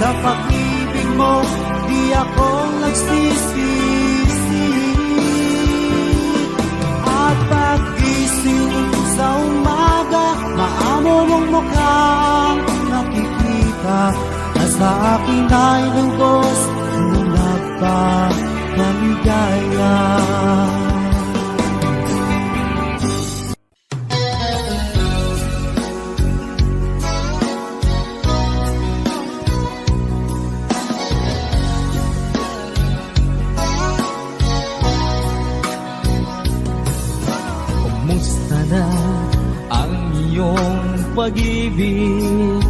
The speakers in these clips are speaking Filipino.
Sa pag-ibig mo, di ako nagsisisi. At pag-gising sa umaga, maamo mong mukhang nakikita na sa akin ay lubos na nagpakaligaya. Pag-ibig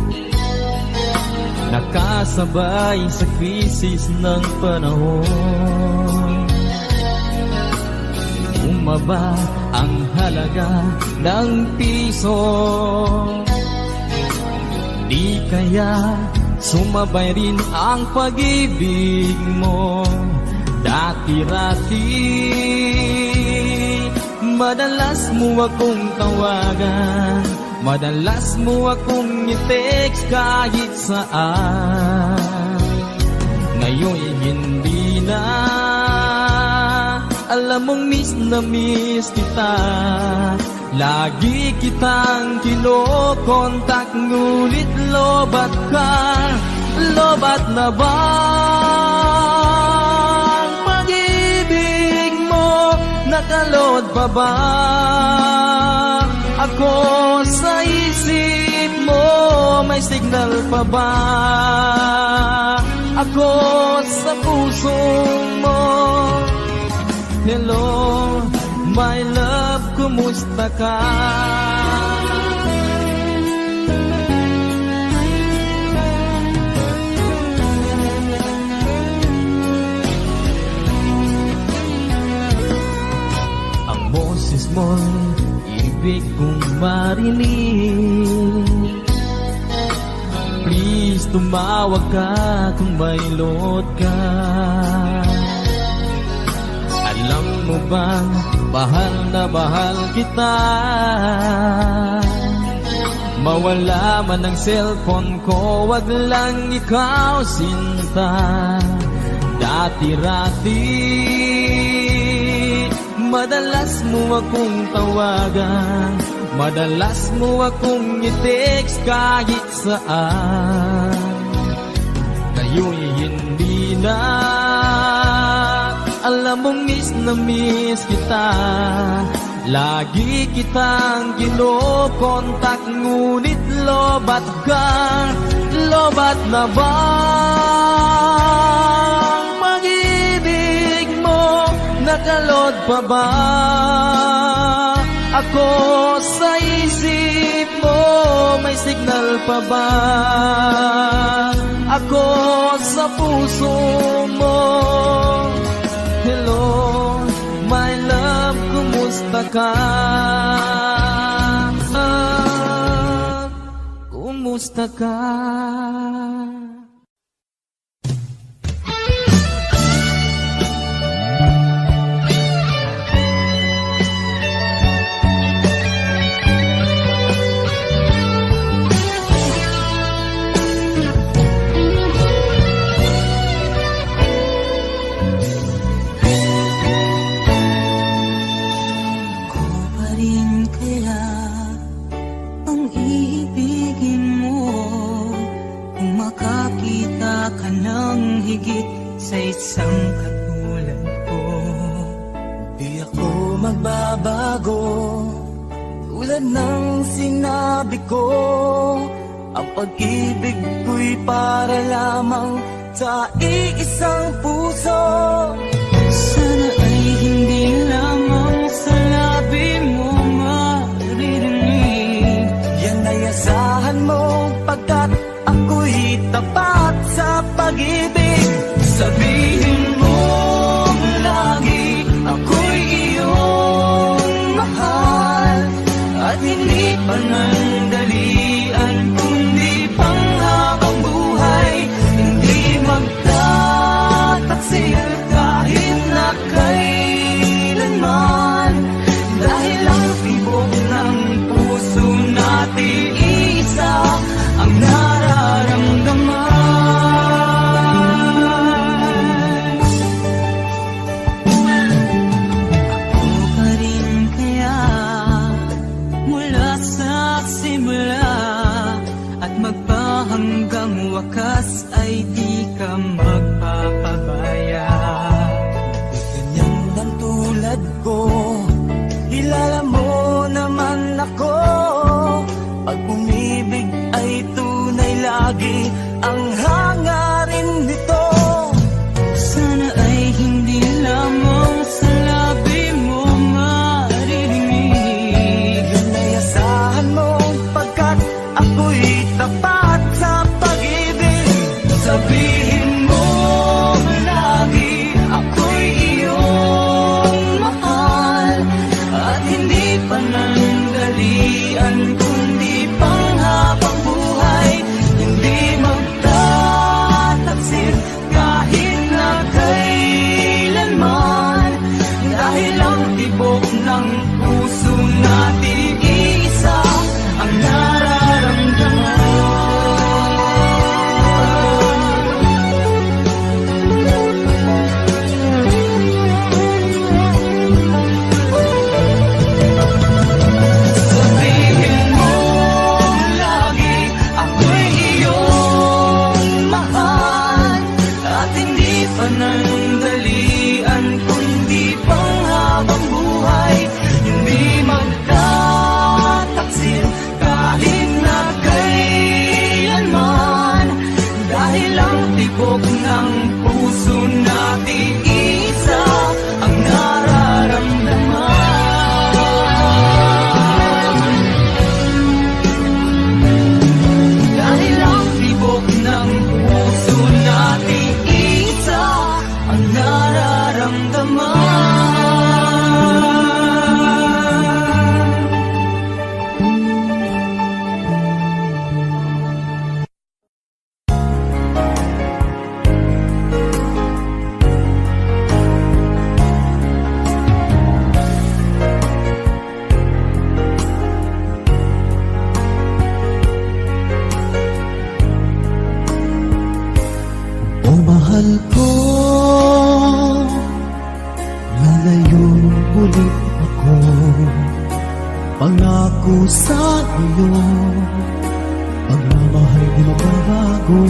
nakasabay sa krisis ng panahon. Bumaba ang halaga ng piso, di kaya sumabay rin ang pag-ibig mo. Dati-rati madalas mo akong tawagan, madalas mo akong i-text kahit saan. Ngayon hindi na, alam mong miss na miss kita. Lagi kitang kinokontak, ngunit lobat ka. Lobat na ba ang pag-ibig mo? Nakalod pa ba ako sa isip mo? May signal pa ba ako sa puso mo? Hello, my love, kumusta ka? Ang boses mo'y ibig kong marinig. Please, tumawag ka kung may load ka. Alam mo bang bahal na bahal kita? Mawala man ang cellphone ko, wag lang ikaw sinta. Dati-rati madalas mo akong tawagan, madalas mo akong i-text kahit saan. Ngayon hindi na, alam mong miss na miss kita. Lagi kitang kinokontak, ngunit lobat ka. Lobat na ba ang pag-ibig mo? Nakalod pa ba ako sa isip mo? May signal pa ba ako sa puso mo? Hello, my love, kumusta ka? Kumusta ka? Sa isang katulad ko, di ako magbabago. Tulad ng sinabi ko, ang pag-ibig ko'y para lamang sa iisang puso. sana ay hindi lamang sa labi mo maririnig. Yan ay asahan mo, pagkat ako'y tapat sa pag-ibig. Sabihin mo lagi, ako'y iyong mahal, at hindi panandalian, kundi panghabang buhay. Hindi magtataksil kahit na kailan. mahal ko, lalayon ulit ako. Pangako sa iyo, pagmamahal di magbabago.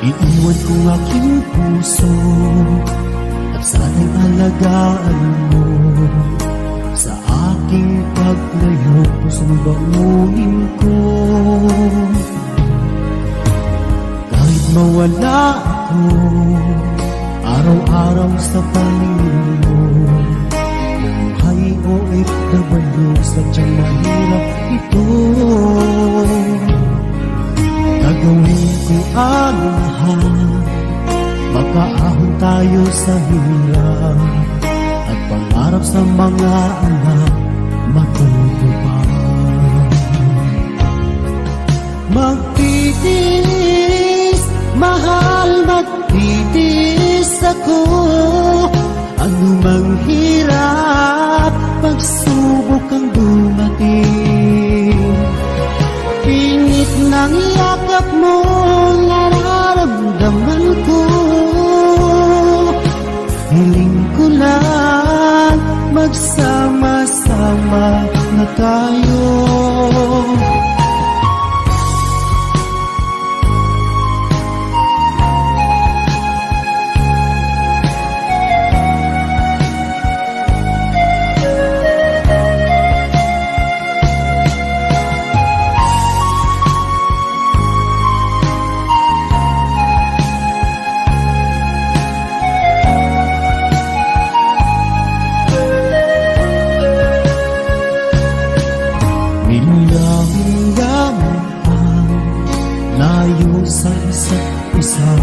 Iiwan ko aking puso at sana'y alagaan mo. Sa aking paglayo, puso mo bangunin ko. Kahit mawala ako, araw-araw sa paningin mo. Buhay o OFW, sadyang mahirap ito. Gagawin ko ang lahat, makaahon tayo sa hirap, at pangarap sa mga anak matutupad. Magtitiis, mahal, magtitiis ako. Ano mang hirap, pagsubok ang dumating. Init ng yakap mo, nararamdaman ko. Hiling ko lang, magsama-sama na tayo. Sa isa't isa,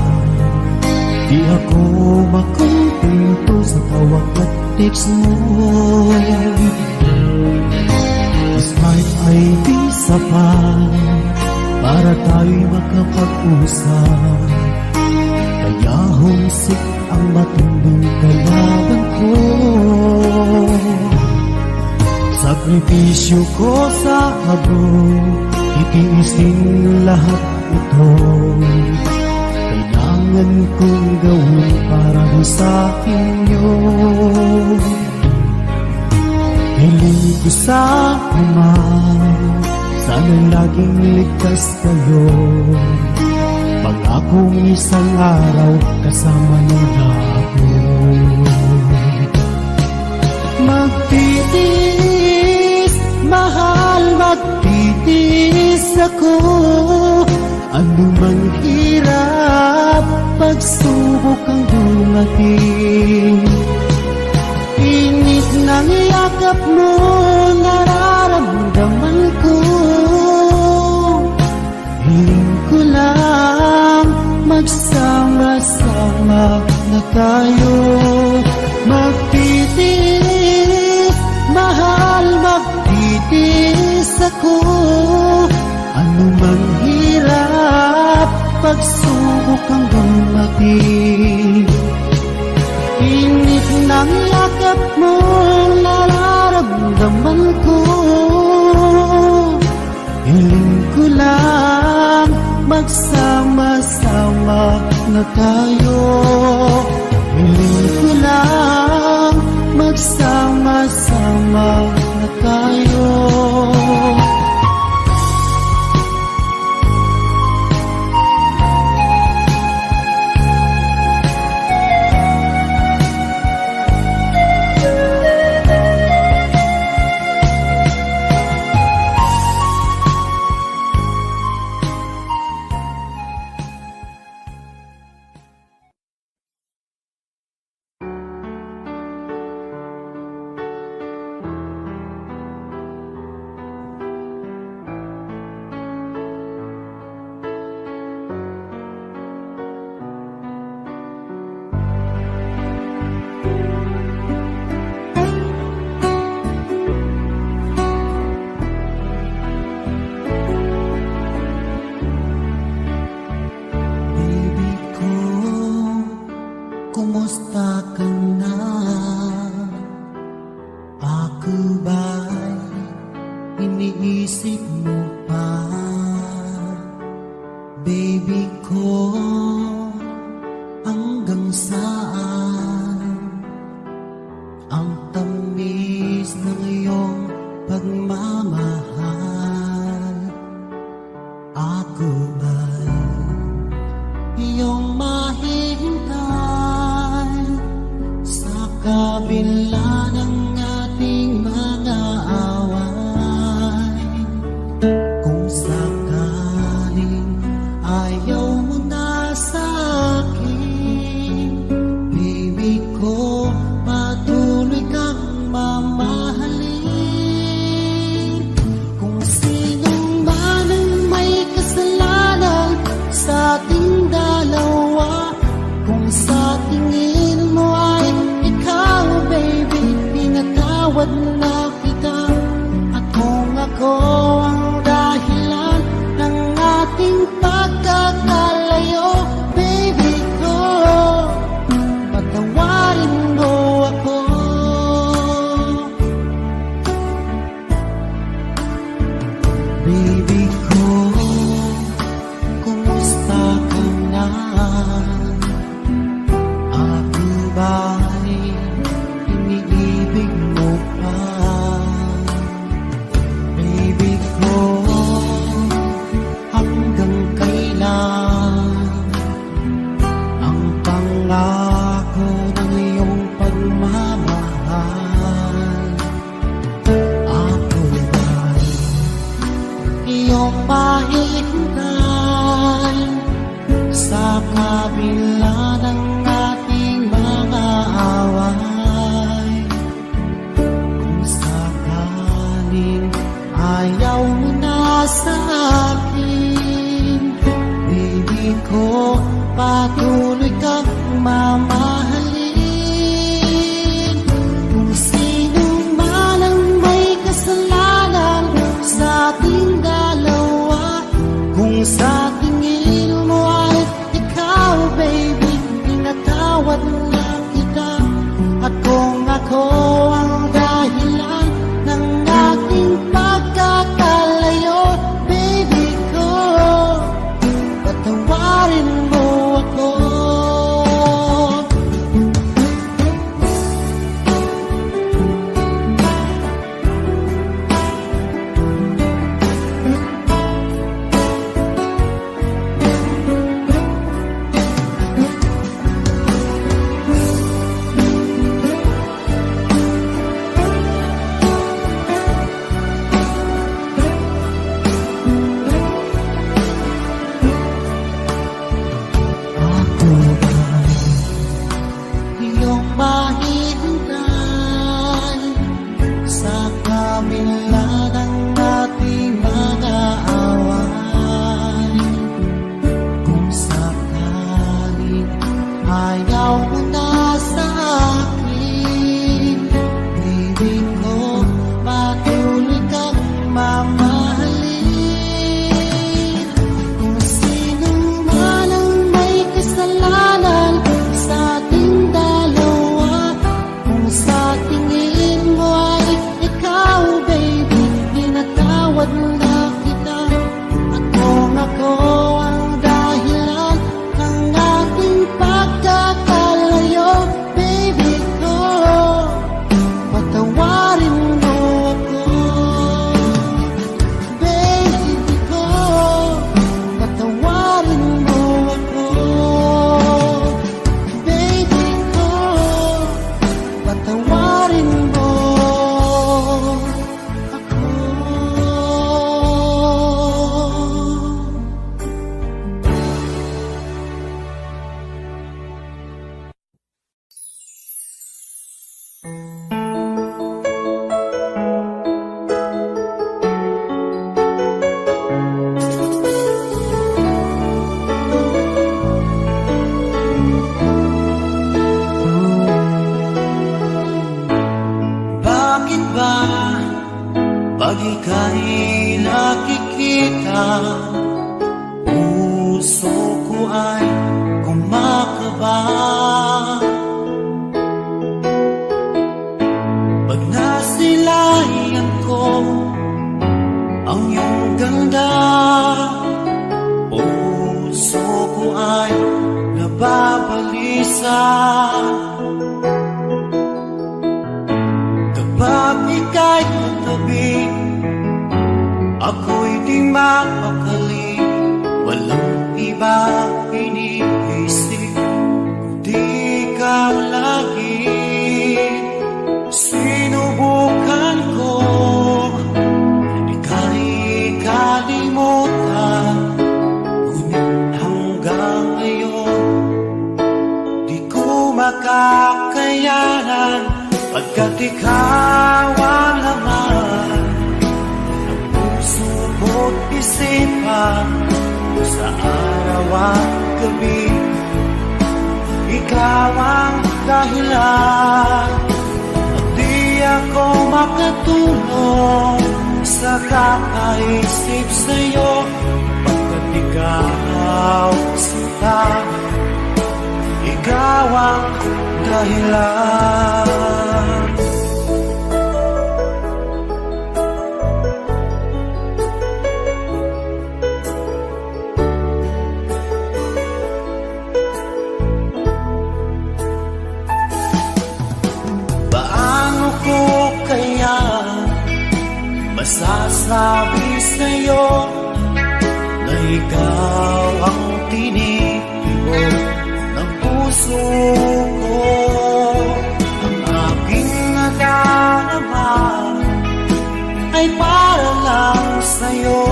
di ako makumpinto sa tawag at text mo. Smart ay di sapat para tayo'y makapag-usap. Kaya humsik ang matinding kalaban ko. Sakripisyo ko sa abroad, itiisin lahat ito. Kailangan kong gawin para sa inyo. Hiling ko sa Ama, sana laging ligtas kayo. Pangakong isang araw kasama niyo na ako. Magtitiis, mahal, magtitiis ako. Ano mang hirap, pagsubok ang dumating. Init ng yakap mo, nararamdaman ko. Hiling ko lang, magsama-sama na tayo. Magtitiis, mahal, magtitiis ako. Ano mang hirap, pagsubok ang dumating. Init ng yakap mo, nararamdaman ko. Hiling ko lang, magsama-sama na tayo. Hiling ko lang, magsama-sama na tayo. ang tamis ng iyong pagmamahal. Ako ba'y iyong mahihintay sa kabila ng ating mga away? Kung sakaling ayaw mo na sa akin, baby ko, patuloy kang mamahalin. Kung sinong man ang may kasalanan sa ating dalawa, kung sa tingin mo ay ikaw, baby, pinatawad na kita. At kung ako ang dahilan ng ating pagkakalayo, baby ko, patawarin mo ako. Baby ko, kumusta ka na? Ako ba'y iniibig mo pa? Baby ko, hanggang kailan ang pangako ng iyong pagmamahal? Ako ba'y iyong mahihintay sa kabila ng ating mga away? Kung sakaling ayaw mo na sa akin, baby ko, patuloy kang mamahalin. Kung sino man ang may kasalanan sa ating dalawa, kung sa tingin mo ay ikaw, baby, pinatawad na kita. At kung ako ang dahilan ng ating pagkakalayo, baby ko, patawarin mo ako. Ako ba'y iyong mahihintay sa kabila ng ating mga away? Kung sakaling ayaw mo na sa akin, baby ko, patuloy kang mamahalin. Kung sino man ang may kasalanan sa ating dalawa, kung sa tingin mo ay ikaw, baby, pinatawad na kita. At kung ako ang dahilan ng ating pagkakalayo, baby ko, patawarin mo ako. Baby ko, patawarin mo ako. Baby ko, patawarin mo ako. Bakit ba pag ika'y nakikita, puso ko ay kumakaba? Pag nasilayan ko ang iyong ganda, puso ko ay nababalisa. ika'y katabi, ako'y di mapakali. Walang iba iniisip, kundi ikaw lagi. Sinubukan ko, di ka kalimutan, ngunit hanggang ngayon di ko makakayanan, pagkat ikaw ang laman ng puso ko't isipan. Sa araw at gabi, ikaw ang dahilan. At di ako makatulong sa kakaisip sa'yo, pagkat ikaw sinta, ikaw ang dahilan. Masasabi sa'yo na ikaw ang tinitibok ng puso ko. Ang aking nadarama ay para lang sa'yo.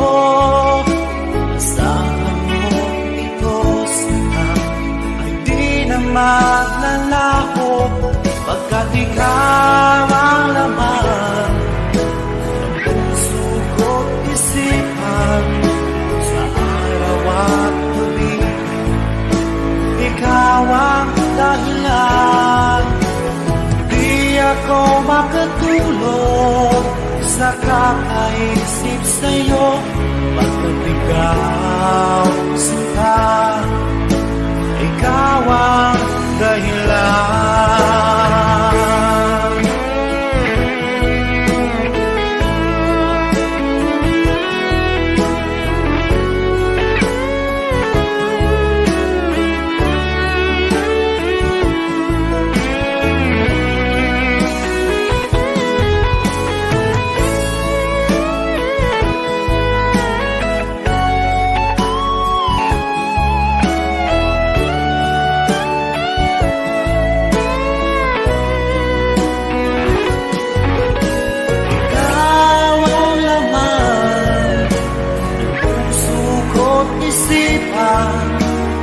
Asahan mo ito sana ay di na maglalaho, pagkat ikaw ang laman sa araw at gabi. Ikaw ang dahilan. Di ako makatulog sa kakaisip sa'yo, pagkat ikaw sinta, ikaw ang dahilan.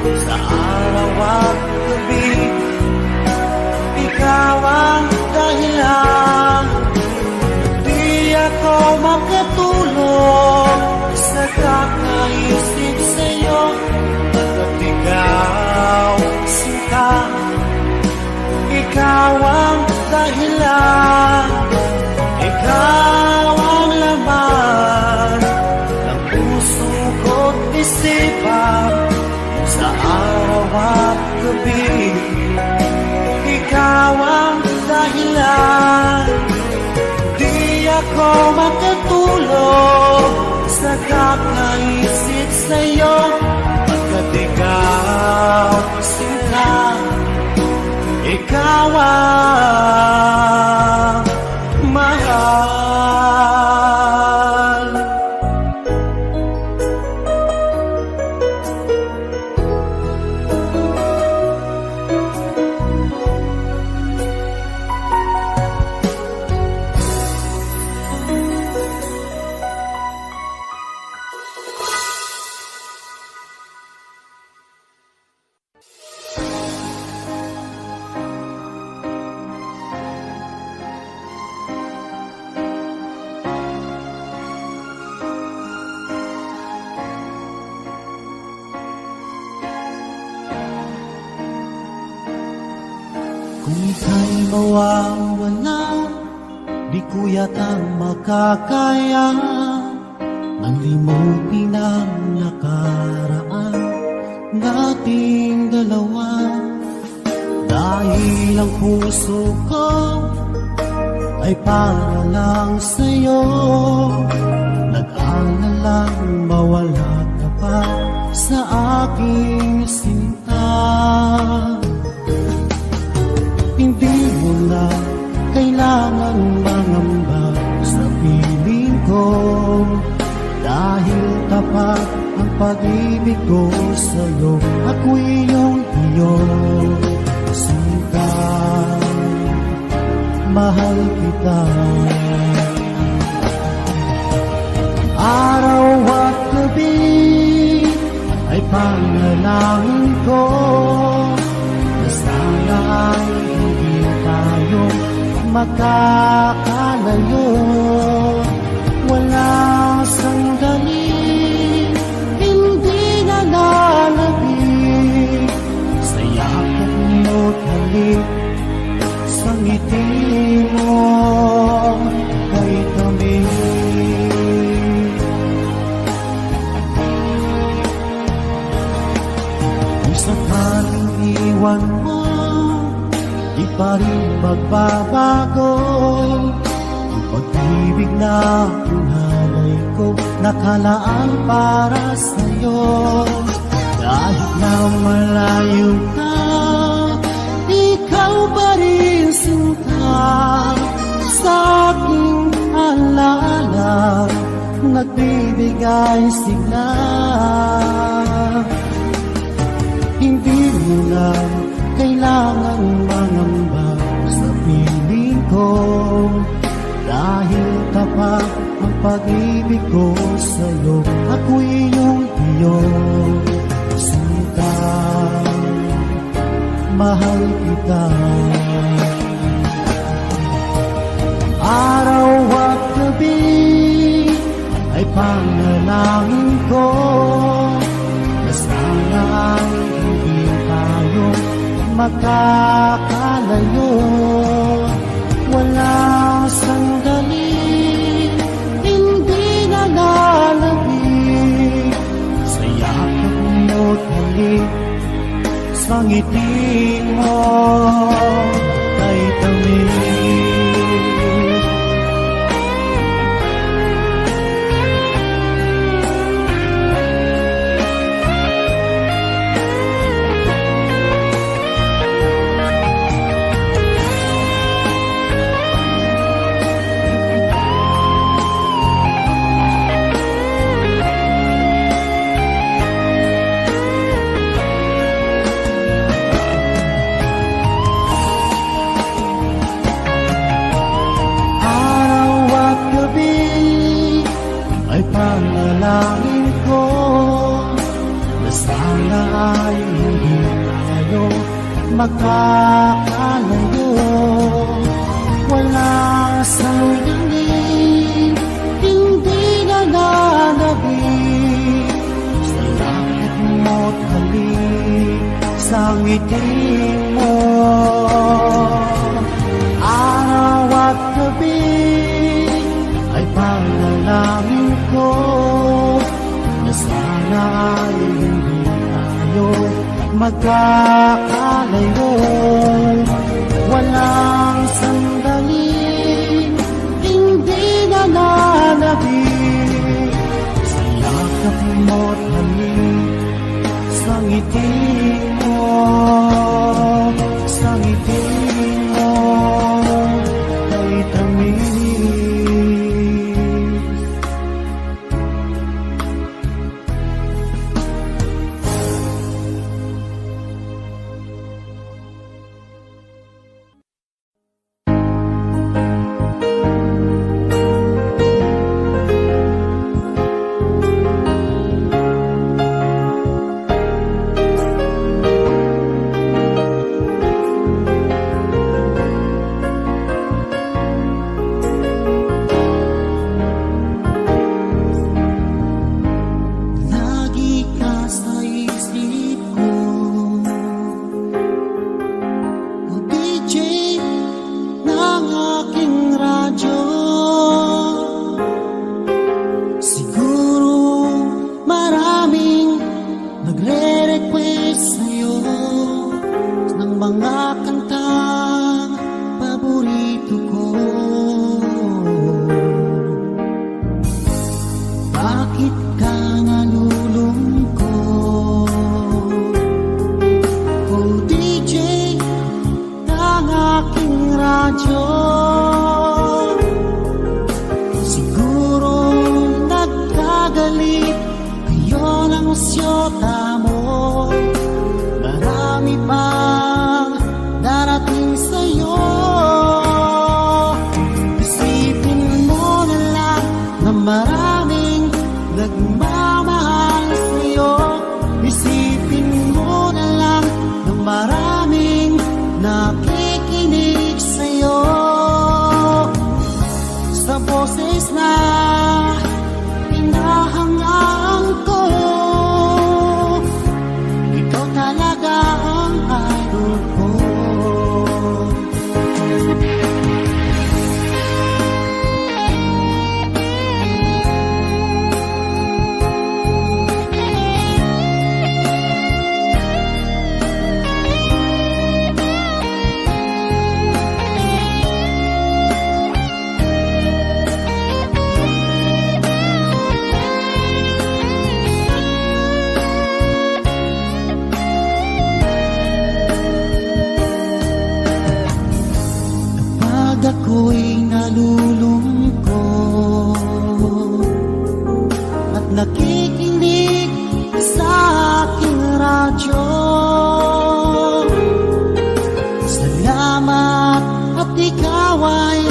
Sa araw at gabi, ikaw ang dahilan. Di ako makatulog sa kakaisip sa'yo, pagkat ikaw sinta, ikaw ang dahilan. Ikaw ang laman ng puso ko't isipan. Sa araw at gabi, ikaw ang dahilan. Di ako makatulog sa kakaisip sa'yo, pagkat ikaw sinta, ikaw ang mahal. Kung ika'y mawawala, di ko yata makakaya nang limutin ang nakaraan nating dalawa. Dahil ang puso ko ay para lang sa'yo, nag-aalalang mawala ka pa sa aking sinta. Hindi mo na kailangan mangamba ko sa'yo, ako'y iyong sinta, mahal kita. Araw at gabi ay panalangin ko na sana ay hindi tayo makakalayo. Walang sandali, hindi na lalabig sa yakap mo't halik, sa ngiti mo kay kami. Kung sakaling iwan mo, di pa rin magbabago ang pag-ibig na pinalay ko, nakalaan para sa'yo. Kahit na malayo ka, ikaw pa rin sinta, sa aking alaala, nagbibigay sigla. Hindi mo na kailangan mangamba sa piling ko, dahil tapat ang pag-ibig ko sa'yo, ako'y iyong sinta, mahal kita. Araw at gabi ay panalangin ko na sana ay hindi tayo makakalayo. Walang sandali, hindi na lalabig sa yakap mo't halik, sa ngiti mo kay tamis. Ay panalangin ko na sana ay hindi tayo makakalayo. Wala sandali, hindi na lalabig sa lakad mo't halik, sa ngiti mo. Araw at gabi ay panalangin ko na sana ay hindi tayo magkakalayo. Walang sandali, hindi na lalabig sa yakap mo't halik, sa ngiti mo, sa ngiti mo kay tamis. ako'y nalulungkot at nakikinig sa aking radyo, salamat at ikaw ay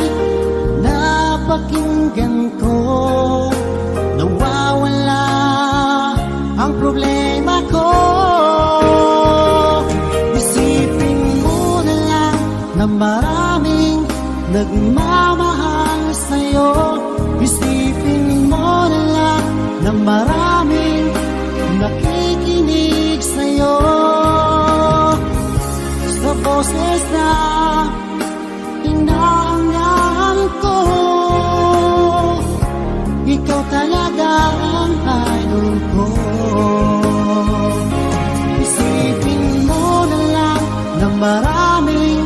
napakinggan ko. Nawawala ang problema ko. Isipin mo na lang na maraming nagmamahal sa'yo. Isipin mo na lang na maraming nakikinig sa'yo. Sa boses na inaangaan ko, ikaw talaga ang idol ko. Isipin mo na lang na maraming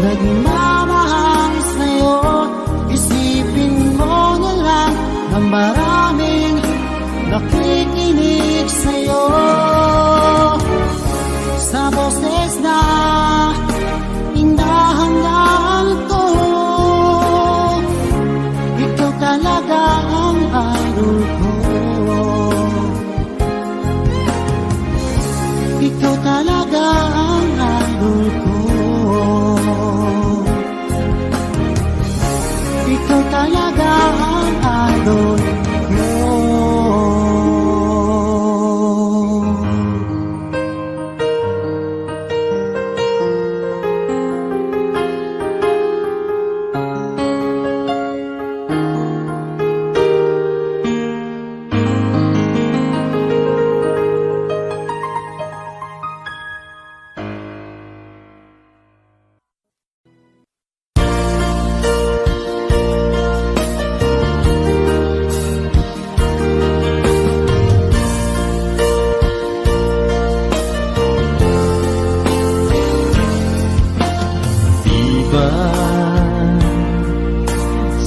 nagmamahal sa'yo. Isipin mo na lang na maraming nakikinig sa'yo. Sa boses na inahangaan ko, ikaw talaga ang idol ko. Ikaw talaga ang idol ko. Ikaw talaga ang idol ko.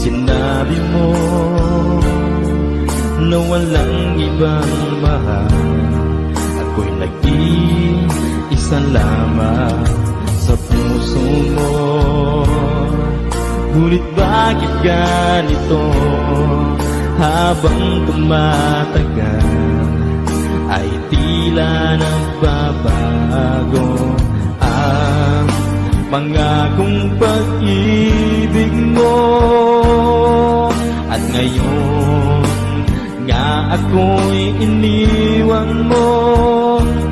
Sinabi mo na walang ibang mahal, ako'y nag-iisa lamang sa puso mo. Ngunit bakit ganito? Habang tumatagal ay tila nagbabago ang pangakong pag-ibig mo. At ngayon nga ako'y iniwan mo.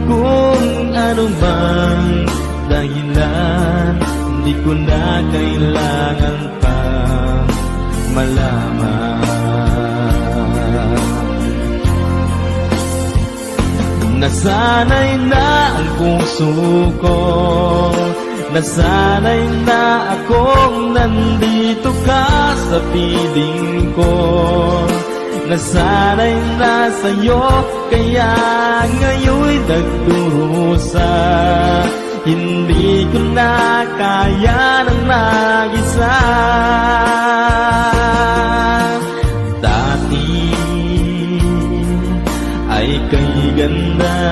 Kung ano mang dahilan, di ko na kailangan pa malaman. Nasanay na ang puso ko, nasanay na akong nandito ka sa piling ko. Nasanay na sa'yo, kaya ngayon'y nagdurusa. Hindi ko na kaya ng mag-isa. Dati ay kay ganda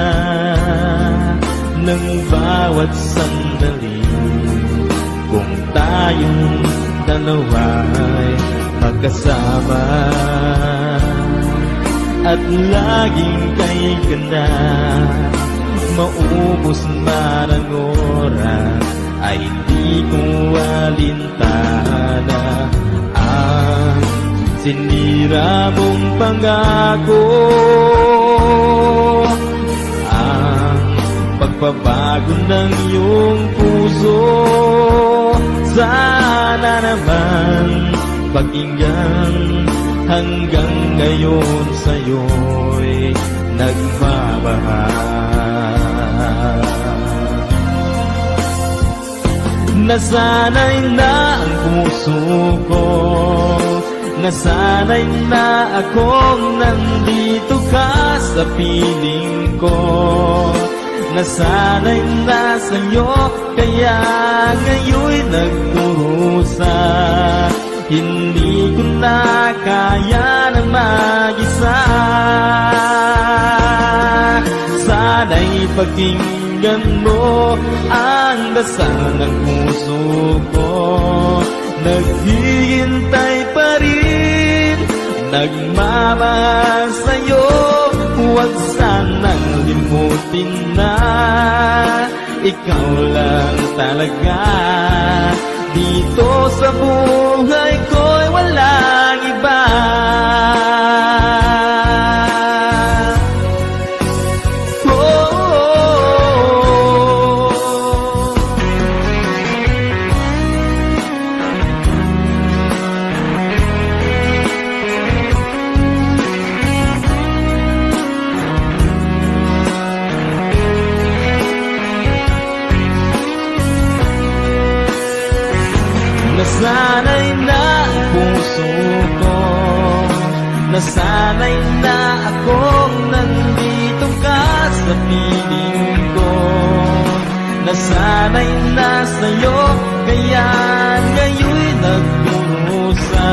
ng bawat sandali. Kung tayong dalawa'y magkasama at laging kay ganda, maubos man ang oras ay di ko alintana ang sinira mong pangako. Ang pagbabago ng iyong puso, sana naman pakinggan. Hanggang ngayon sa'yo'y nagmamahal. Nasanay na ang puso ko, nasanay na akong nandito ka sa piling ko. Nasanay na sa'yo, kaya ngayon'y nagdurusa. Hindi ko na kaya ng mag-isa. Sana'y pakinggan mo ang dasal ng puso ko. naghihintay pa rin, nagmamahal sa'yo. Huwag sanang limutin na ikaw lang talaga. Dito sa buhay ko'y walang iba. Nasanay na ang puso ko, nasanay na akong nandito ka sa piling ko. Nasanay na sa'yo, kaya ngayon'y nagdurusa.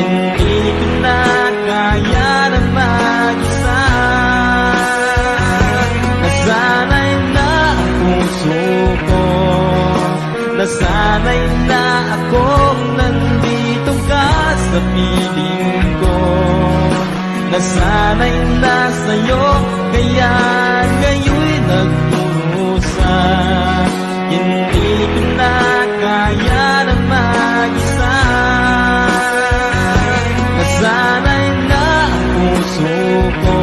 Hindi ko na kaya na mag-isa. Nasanay na ang puso ko, nasanay na akong nandito ka sa piling ko. Nasanay na sa'yo, kaya ngayon'y nagdurusa. Hindi ko na kaya na mag-isa. Nasanay na ang puso ko,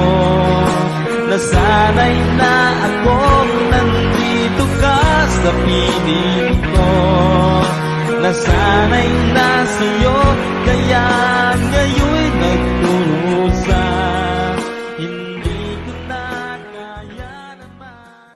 nasanay na akong nandito ka sa piling ko. Nasanay na sa'yo, kaya ngayon'y nagdurusa. Hindi ko na kaya naman.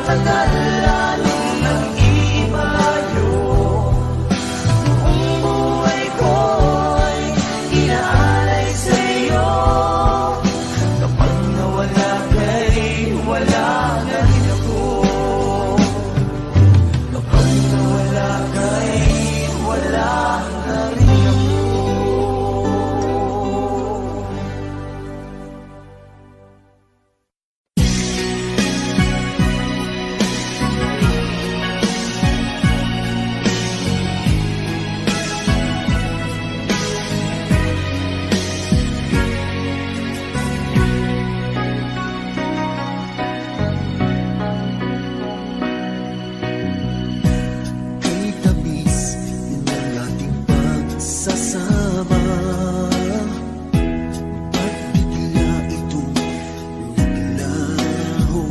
tagal lalong nag-iba yun. Buong buhay ko'y inaalay sa'yo. Kapag nawala ka'y wala na rin ako. Kapag nawala ka'y wala na rin ako. Kay tamis ng ating pagsasama, at bigla itong naglaho.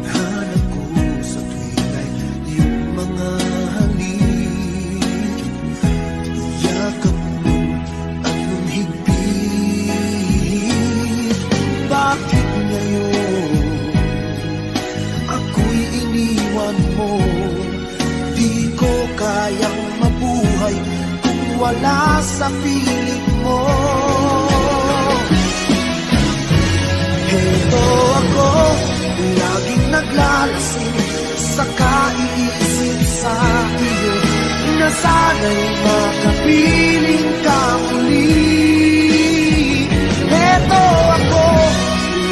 Hanap ko sa tuwing ay iyong mga halik, yakap mo at nung higpit. Bakit ngayon ako'y iniwan mo? Di ko kayang mabuhay kung wala sa piling mo. Heto ako, laging naglalasing sa kaiisip sa iyo, na sana'y makapiling ka muli. Heto ako,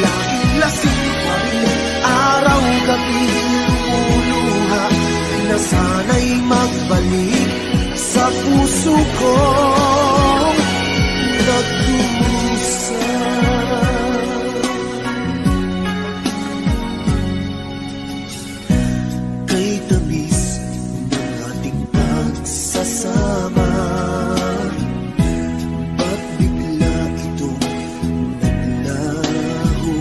laging lasing pa rin, araw-gabi lumuluha, na sana'y magbalik sa puso kong nagdusa. Kay tamis ng ating pagsasama, ba't bigla itong naglaho?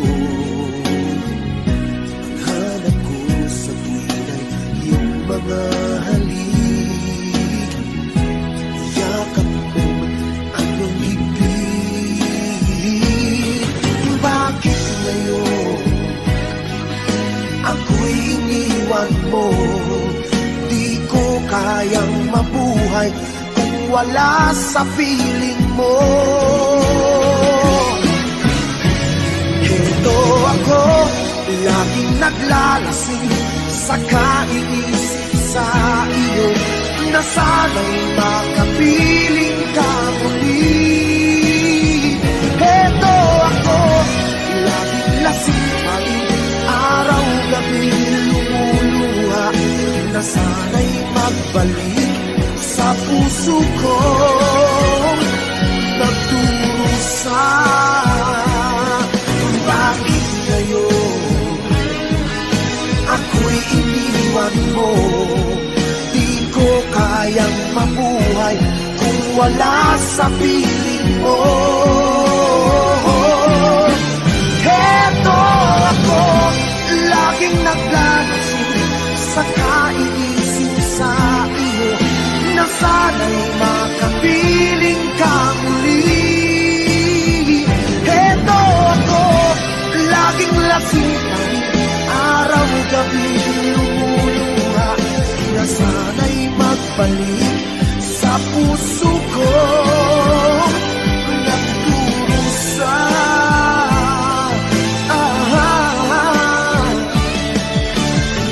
Ang hanap ko sa tuwing ay iyong mga halik, yakap mo anong higpit. Bakit ngayon ako'y iniwan mo? Di ko kayang mabuhay kung wala sa piling mo. Heto ako, laging naglalasing sa kaiisip sa iyo, na sana'y makapiling ka muli. Heto ako, laging lasing pa rin, araw-gabi lumuluha, na sana'y magbalik sa puso kong nagdurusa. Bakit ngayon ako'y iniwan mo? Di ko kayang mabuhay kung wala sa piling mo. Heto ako, laging naglalasing sa kaiisip sa iyo, na sana'y makapiling ka muli. Heto ako, laging lasing pa rin, araw-gabi lumuluha, na sana'y magbalik sa puso ko nagdurusa.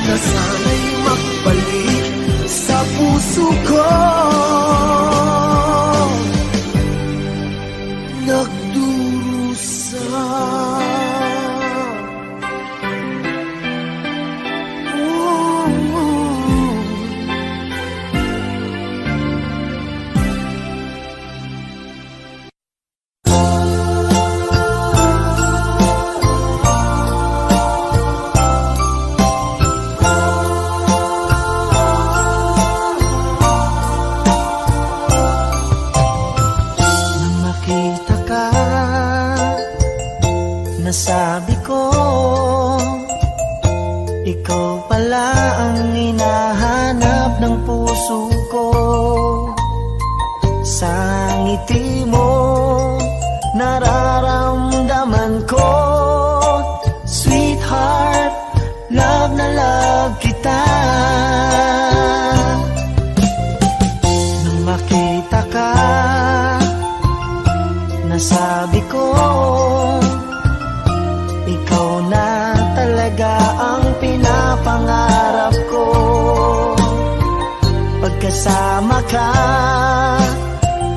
Na sana'y magbalik sa puso ko nagdurusa. Nasabi ko, ikaw pala ang hinahanap ng puso ko. Sa ngiti mo, nararamdaman ko, sweetheart, pinapangarap ko. Pagkasama ka,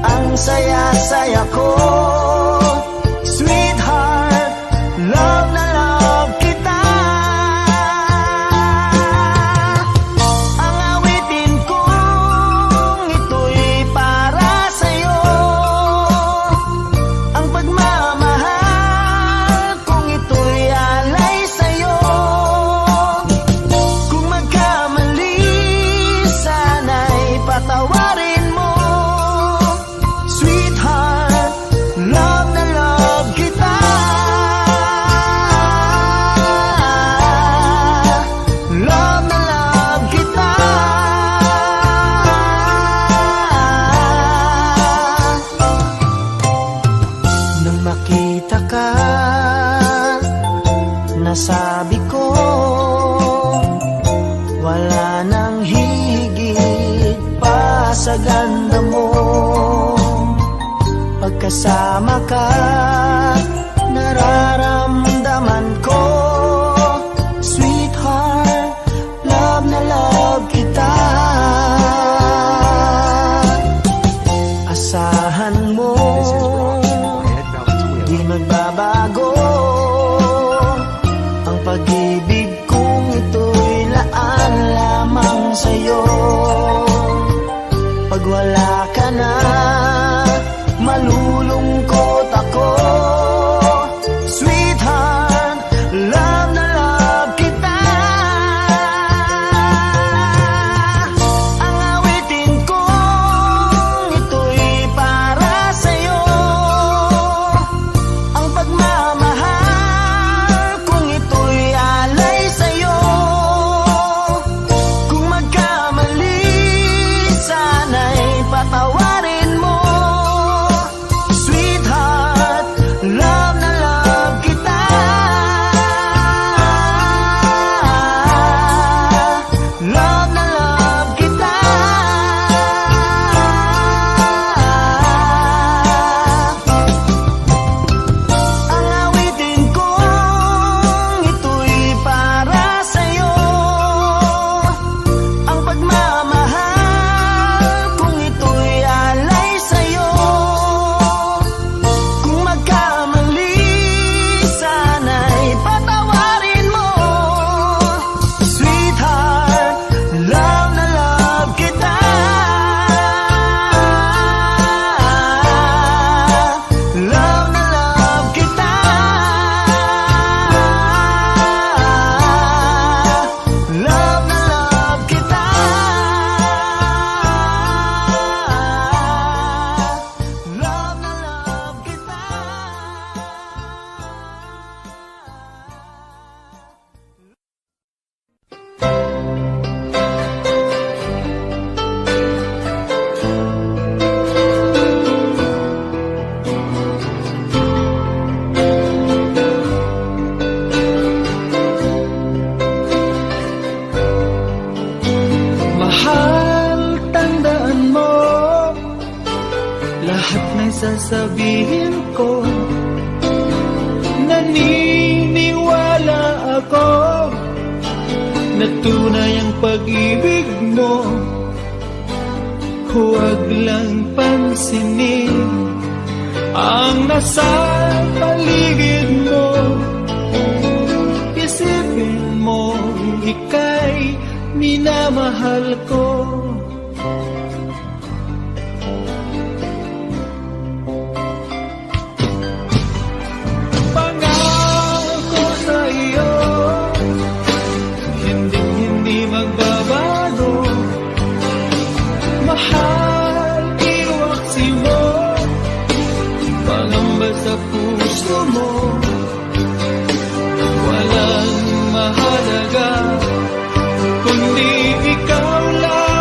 ang saya-saya ko. Sweetheart, love na love kita. Ang awitin kong ito'y para sa'yo. Ang pagmamahal kong ito'y alay sa'yo. Kung magkamali, sana'y patawarin mo. Sweetheart, love na love kita. Love na love kita. Nung makita ka, nasabi ko, wala nang higit pa sa ganda mo. Pagkasama ka, nararamdaman ko. Sweetheart, love na love kita. Asahan mo, di magbabago ang pag-ibig kong ito'y laan lamang sa'yo. Pag wala ka na, malulungkot ako. Sweetheart, love na love kita. Ang awitin kong ito'y para sa'yo. Ang pagmamahal kong ito'y alay sa'yo. Kung magkamali, sana'y patawarin mo. Sweetheart, love na love kita. Love na love kita. Ang awitin kong ito'y para sa'yo. Ang pagmamahal kong ito'y alay sa'yo. Kung magkamali, sana'y patawarin mo. Sweetheart, love na love kita. Love na love kita. Love na love kita. Love na love kita. Mahal, tandaan mo lahat ng sasabihin ko. Naniniwala ako na tunay ang pag-ibig mo. Huwag lang pansinin ang nasa paligid mo. Isipin mo, ika'y minamahal ko. Pangako sa iyo, hindi magbabago. Mahal, iwaksi mo, pangamba sa puso mo. Walang mahalaga kundi ikaw lang.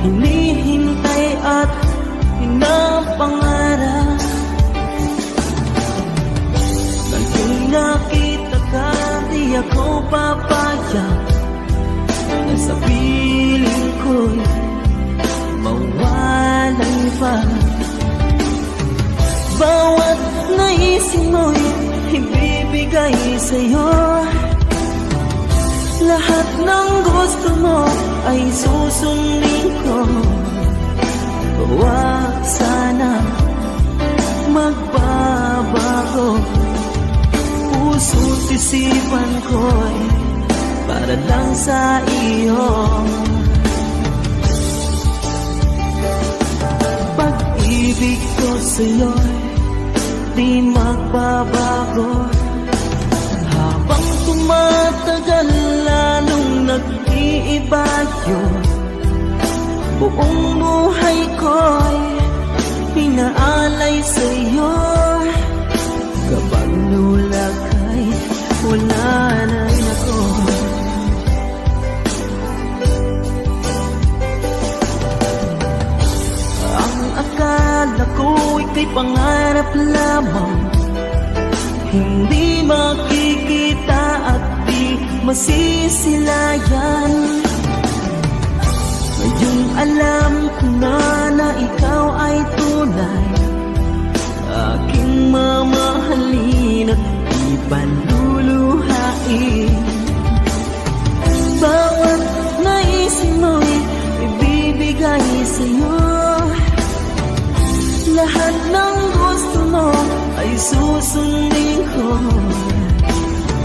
hinihintay at pinapangarap. Kapag nakita ka, di ako papayag na sa piling ko'y mawalan pa. Bawat naisin mo'y ibibigay sa'yo. Lahat ng gusto mo ay susundin ko. Huwag sana magbabago. Puso't isipan ko'y para lang sa iyo. Pag-ibig ko sa'yo'y di magbabago. Habang tumatagal lalong nag-iiba yun. Buong buhay ko'y pinaalay sa'yo. Kapag nawala ka'y wala na rin ako. Ang akala ko'y kay pangarap lamang, hindi makikita at di masisilayan. Ngayong alam ko na ikaw ay tunay, aking mamahalin at ipanluluhain. Bawat naisin mo'y ibibigay sa'yo. Lahat ng gusto mo ay susundin ko.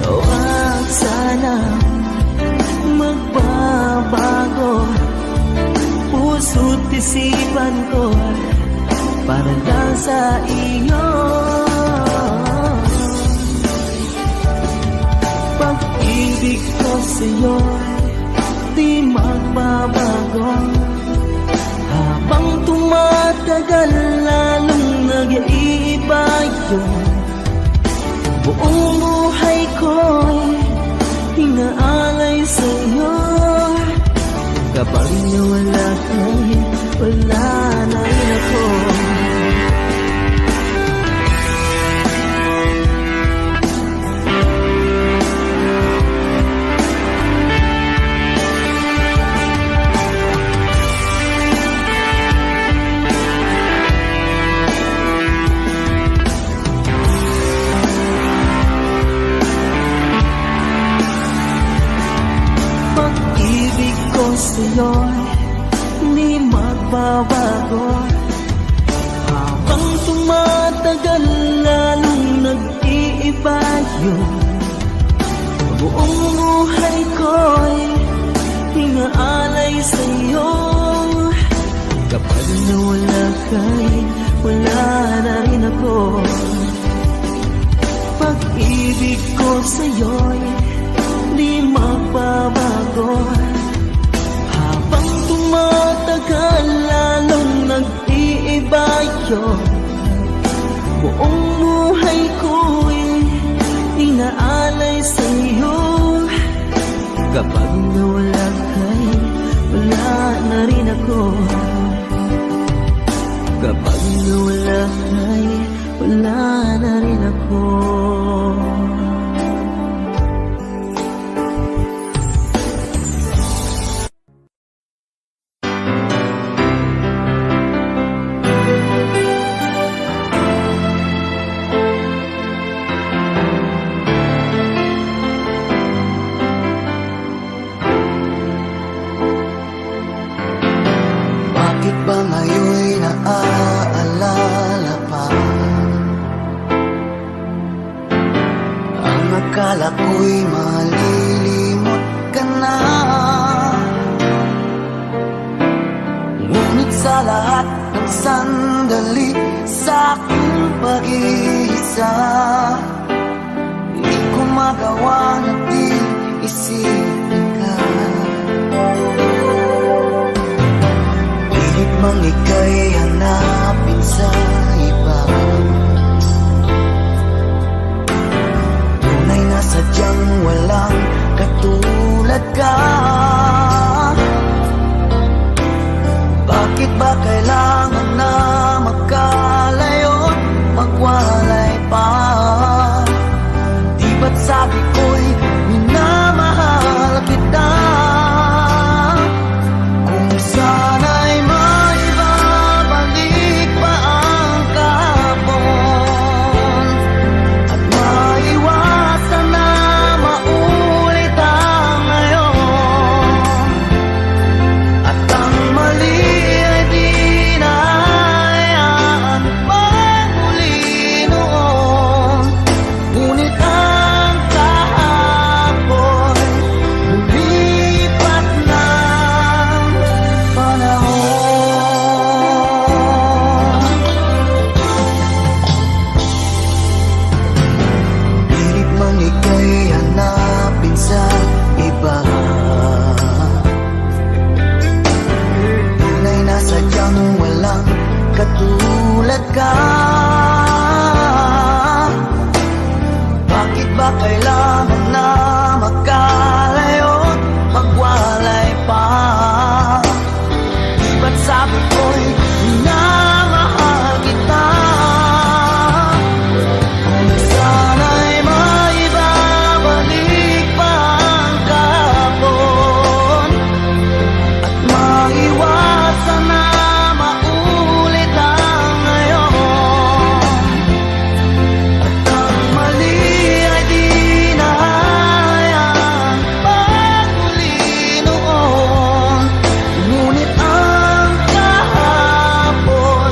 Huwag sana magbabago. Puso't isipan ko para lang sa iyo. Pag-ibig ko sa'yo di magbabago. Habang tumatagal lalong nag-iiba yun. Buong buhay ko'y pinaalay sa'yo. Kapag nawala ka'y wala na rin ako. Pag-ibig ko sa'yo'y di magbabago. Habang tumatagal lalong nag-iiba yun. Buong buhay ko'y pinaalay sa'yo. Kapag nawala ka'y wala na rin ako. Pag-ibig ko sa'yo'y di magbabago. Habang tumatagal lalong nag-iiba yun. Buong buhay ko'y inaalay sa'yo. Kapag nawala ka'y wala na rin ako. Kapag nawala ka'y wala na rin ako. Bakit ba ngayon'y naaalala pa? Ang akala ko'y malilimot ka na. Ngunit sa lahat ng sandali sa aking pag-iisa, di ko magawa na di isipin ka. Pilit mang ika'y hanapin sa iba. Tunay na sadyang walang katulad ka. kailangan na magkalayo't magwalay pa. Di ba't sabi ko'y minamahal kita? Kung sana'y maibabalik pa ang kahapon at maiwasan na maulit ang ngayon, at ang mali ay di na hayaan pang muli noon. Ngunit ang kahapon lumipat ng panahon. Pilit mang ika'y hanapin sa iba, tunay na sadyang walang katulad ka. Bakit ba kailangan na magkalayo't magwalay pa? Di ba't sabi ko'y minamahal kita? Kung sana'y maibabalik pa ang kahapon at maiwasan na maulit ang ngayon, at ang mali ay di na hayaan pang muli noon. Ngunit ang kahapon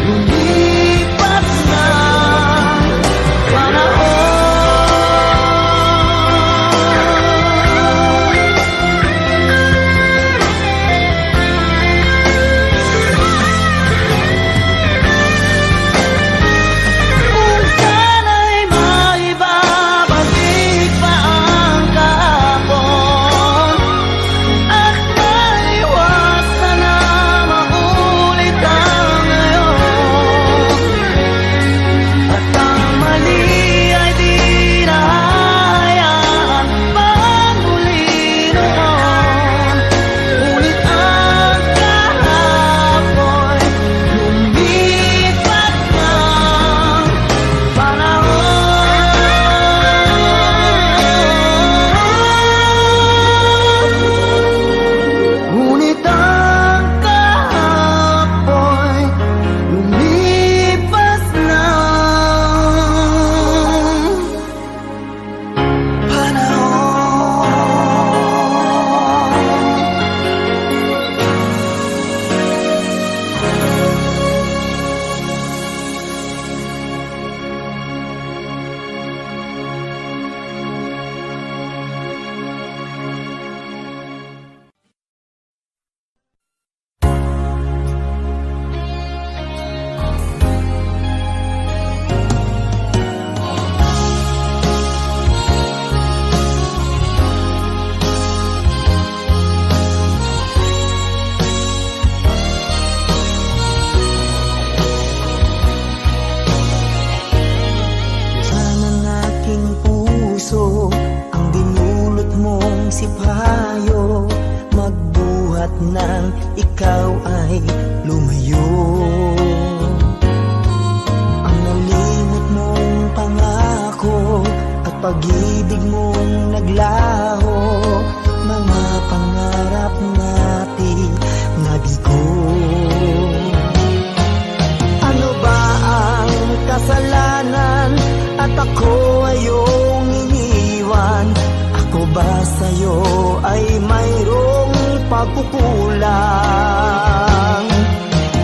lumipas ng panahon. Kung sana'y maibabalik pa ang kahapon at maiwasan na maulit ang ngayon, at ang mali ay di na hayaan pang muli noon. Ngunit ang kahapon lumipat ng panahon. Ngunit ang kahapon lumipas ng panahon. Sana ng aking puso ang dinulot mong sipayo, magbuhat ng ikaw ay lumayo. Ang nalimot mong pangako at pag-ibig mong naglaho, mga pangarap natin nabigo. Ano ba ang kasalanan at ako ay iyong iniwan? Ako ba sa'yo ay mayroong pagkukulang?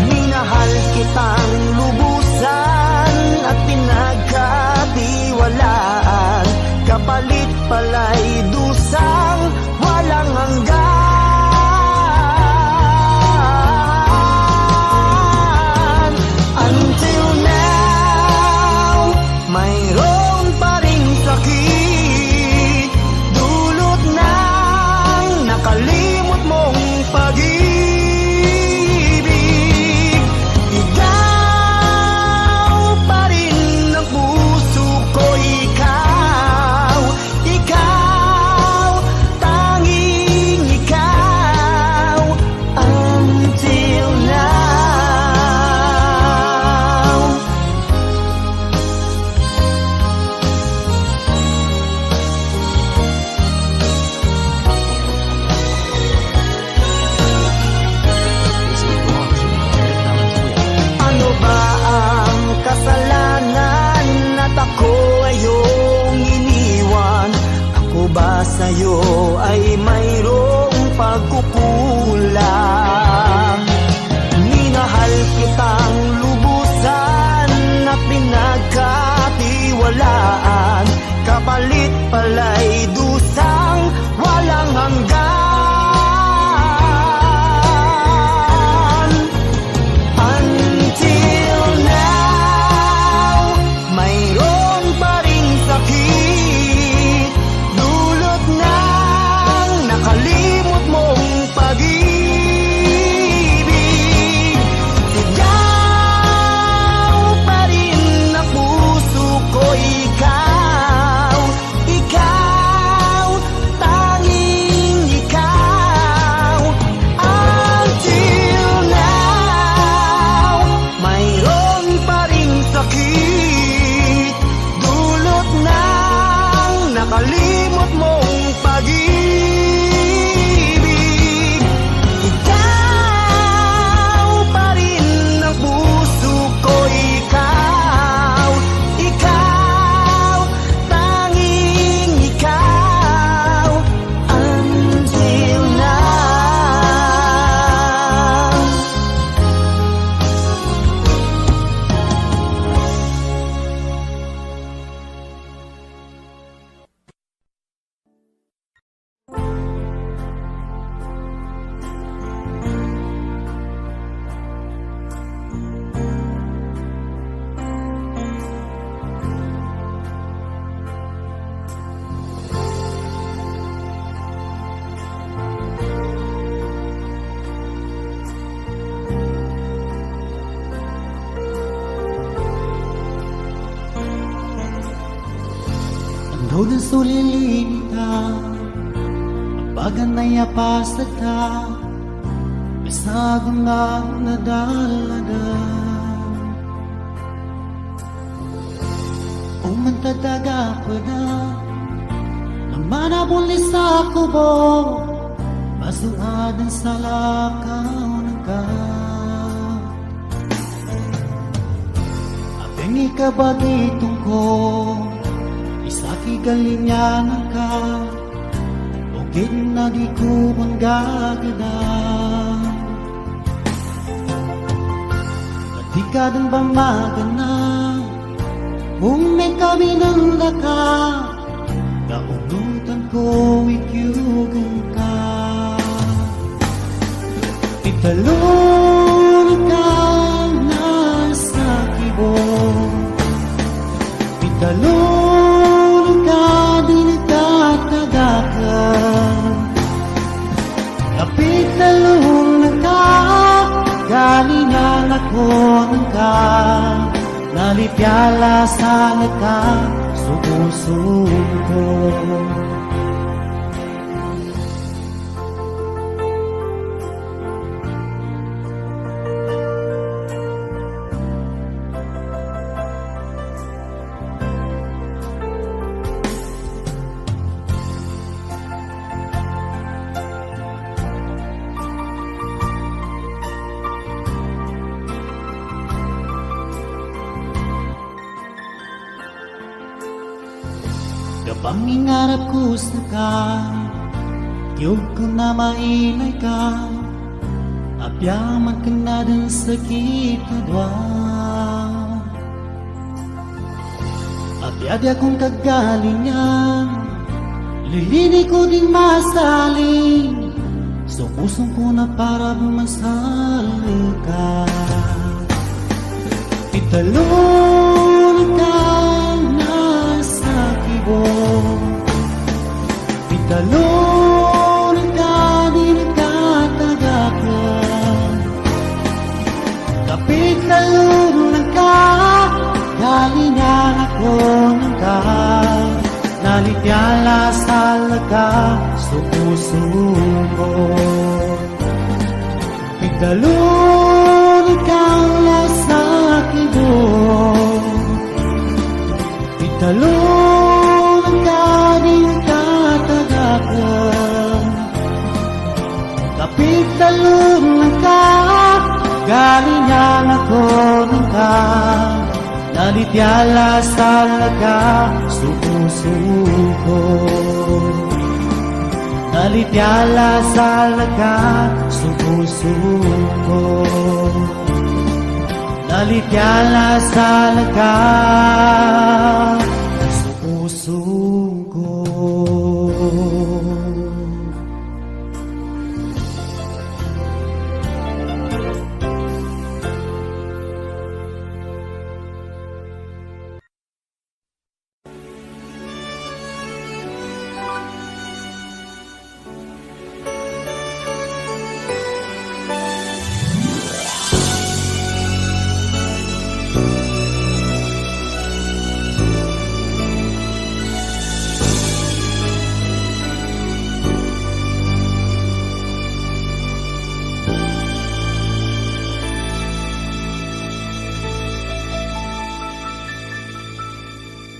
Minahal kitang lubusan at pinagkatiwalaan, kapalit pala'y dusang walang hanggan. Until now, mayroon pa ring sakit, dulot ng nakalimot mong pag-ibig. ikaw din sulilinita, baganay apasata, bisagong na nadalada. Umantadaga pa na, naman abuli sa kubo, masuadan sa lakaw ng ka. Apeng ikabatitong ko, isaki galinyanan ka, ugit na di ko bang gagada. At di ka din ba magana, kung may kabinanda ka, kaunutan ko ikyugan ka. Italon ka na sa kibo, italon ka di nagtataga ka. Kapit talon ka, galingan ako ng ka, nalipyala sa naka suko-suko. Kapag ingarap ko sa ka, yug ko na mailay ka, abyaman ka na din sa kitadwa. Abyadi akong kagalingan, lilini ko din masaling, so pusong ko na para bumasal ka. Italon ka na sa kibo, italon ka di nagtataga ka. Kapit talon ka, galingan ako ng ka, nalipyala sa laga, suko-suko. Italon ka na sa kibo, italon ka di nagtataga ka. Kapit talon ka, galingan ako ng ka, nalipyala sa laga, suko-suko. Nalipyala sa laga, suko-suko. Nalipyala sa laga, suko-suko.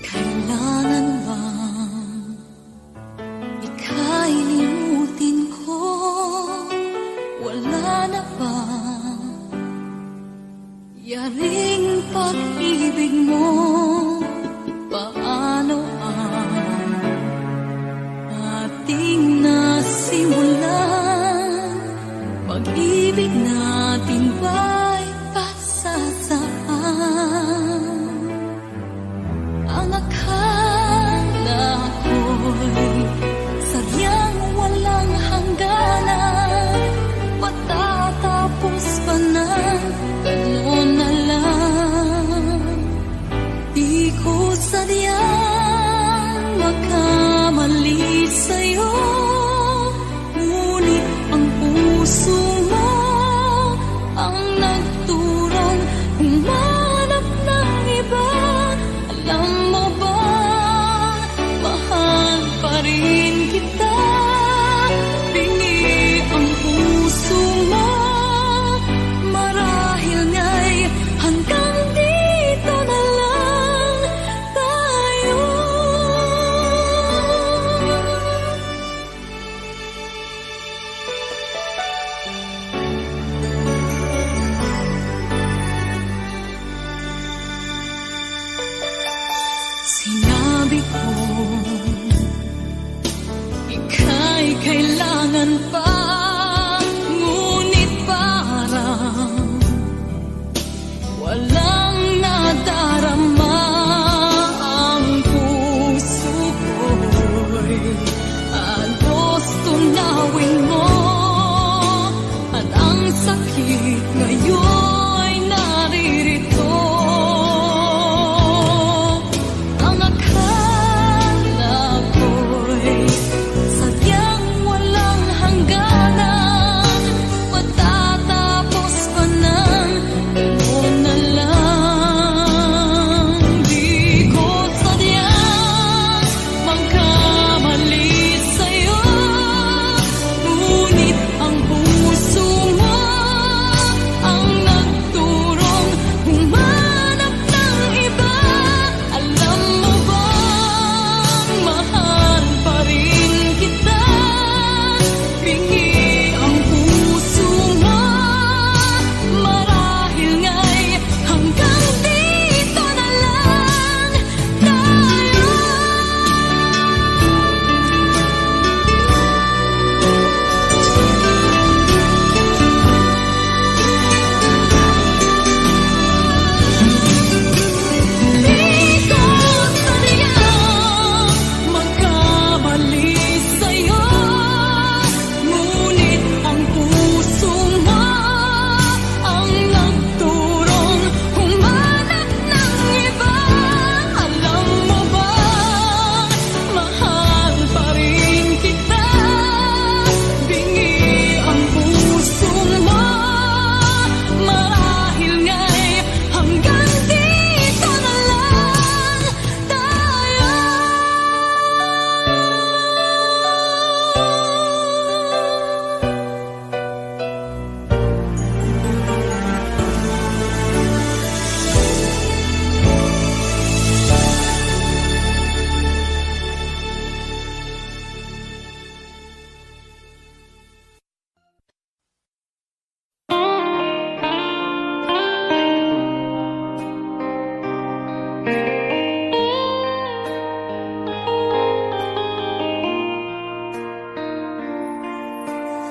Kailangan bang ika'y limutin ko? Wala na ba yaring pag-ibig mo? Paano ang ating nasimulan? Pag-ibig natin ba'y pasasaan? Ang akala ko'y sadyang walang hangganan, patatapos pa na gano'n na lang. Di ko sadyang makamali sa'yo, ngunit ang puso mo ang nagturong humanap ng iba. Alam mo ba, mahal sakit ngayon'y naririto. Ang akala ko'y sadyang walang hangganan, matatapos pa ng gano'n na lang. Di ko sadyang magkamali sa'yo, ngunit ang puso mo ang nagturong humanap ng iba. Alam mo bang mahal pa rin kita? Bingi ang puso mo, marahil nga'y hanggang dito na lang tayo. Di ko sadyang magkamali sa'yo, ngunit ang puso mo ang nagturong humanap ng iba. Alam mo bang mahal pa rin kita? Bingi ang puso mo, marahil nga'y hanggang dito na lang tayo.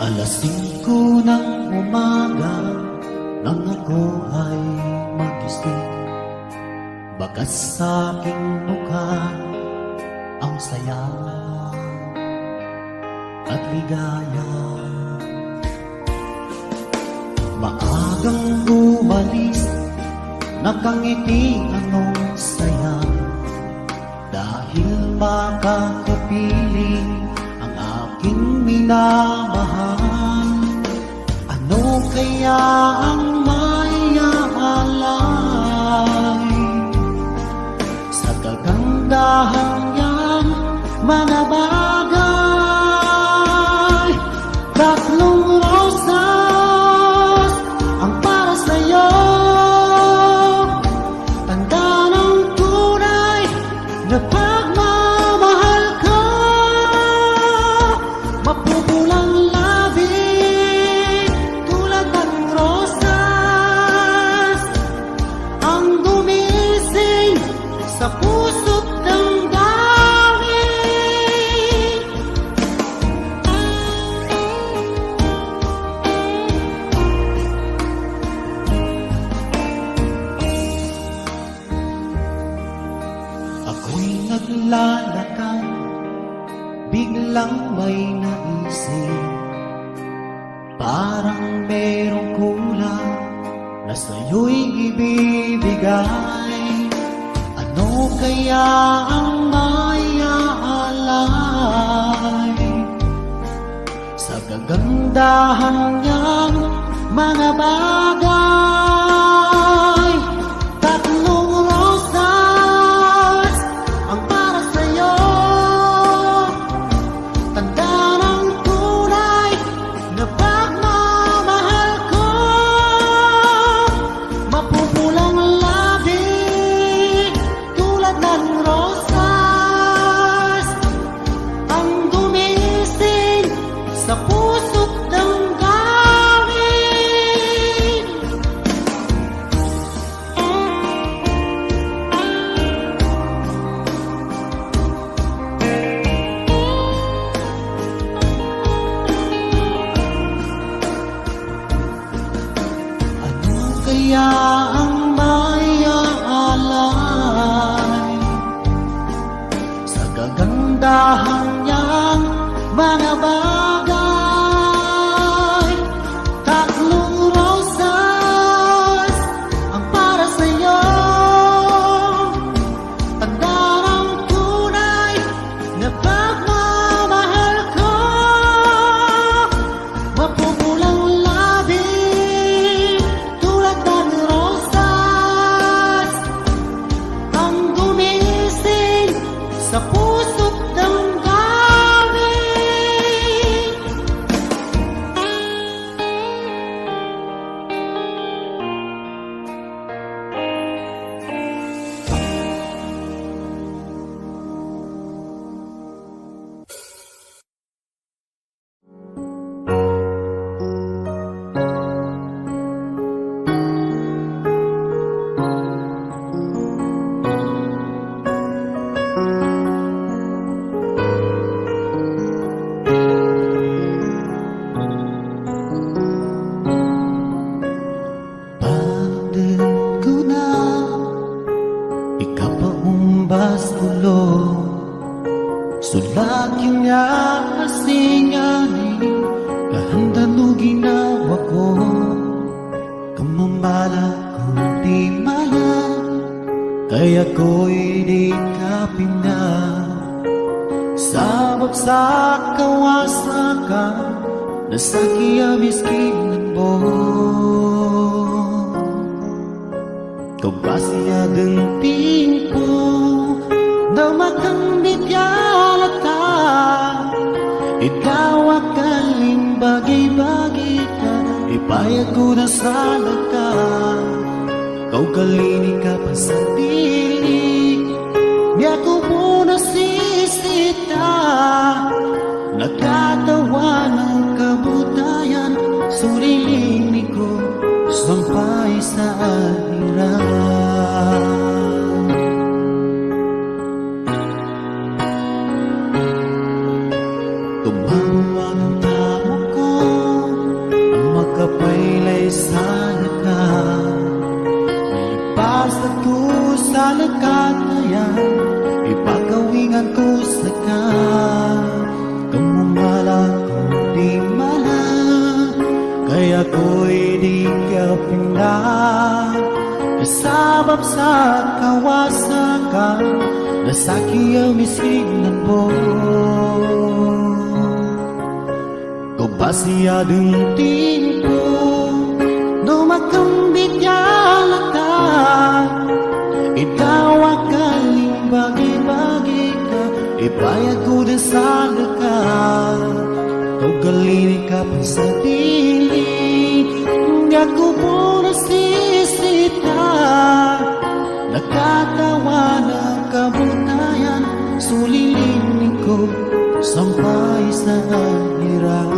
Alas 5 ng umaga nang ako ay magising, bakas sa aking mukha ang saya at ligaya. Maagang umalis, nakangiti anong saya, dahil makakapiling ang aking minamahal. Ano kaya ang may aalay sa kagandahan niyang mga bagay? Tatlong rosas ang para sa'yo, tanda ng tunay na pagmamahal ko. Mapupulang labi tulad ng rosas, ang gumising sa puso't damdamin. Ako'y naglalakad, biglang may naisip, parang merong kulang na sa'yo'y ibibigay. Ano kaya ang may aalay sa kagandahan niyang mga bagay? Tatlong rosas ang para sa'yo, tanda ng tunay na pagmamahal ko. Mapupulang labi tulad ng rosas, ang gumising sa puso't damdamin. Ano kaya ang may aalay sa kagandahan niyang mga bagay? Tatlong mala kung di mala, kaya ko'y di ka pinasabak sa kawasakan na sa kiyamiskinan mo. Kau basia denting po na makambit yalata, ikaw akaling bagi-bagi ka, ipayag ko na sana ka. Kau kalini ka pa sa dili, niya ko muna sisita. Nakatawa ng kabutayan, sulilini ko sampai sa akhirat. Tumawa ng tamo ko, ang makapaylay sana ka. Basta ko sa lakatayan, ipagawingan ko sa ka. Kumumala kung di mala, kaya ko'y di ka pinasabak sa kawasakan na sa kiyamiskinan mo. Kau basyadong timpo, dumakambit yalata, ikaw akaling bagi-bagi ka, ipayag ko din sana ka. Kau galini ka pa sa dili, hindi ako muna sisita. Nakatawa ng kabutayan, sulilinin ko sampai sa akhirat.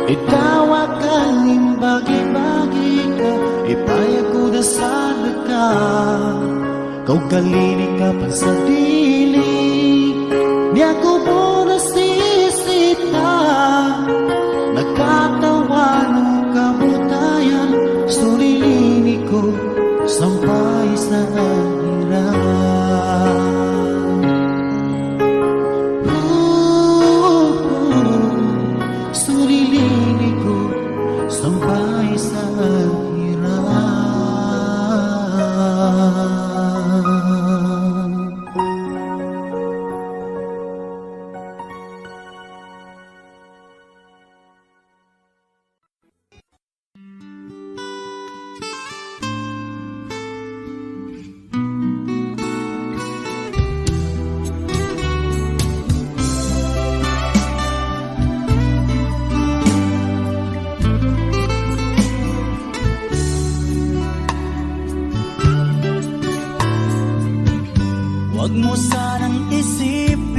Ikaw akaling bagi-bagi ka, ipayag ko na sana ka. Kau kalini ka pa sa dili, di ako muna sisita. Nakatawa ng kabutayan, sulilini ko sampai sa akhirat. Sulilini ko sampai sa akhirat. Huwag mo sanang isipin,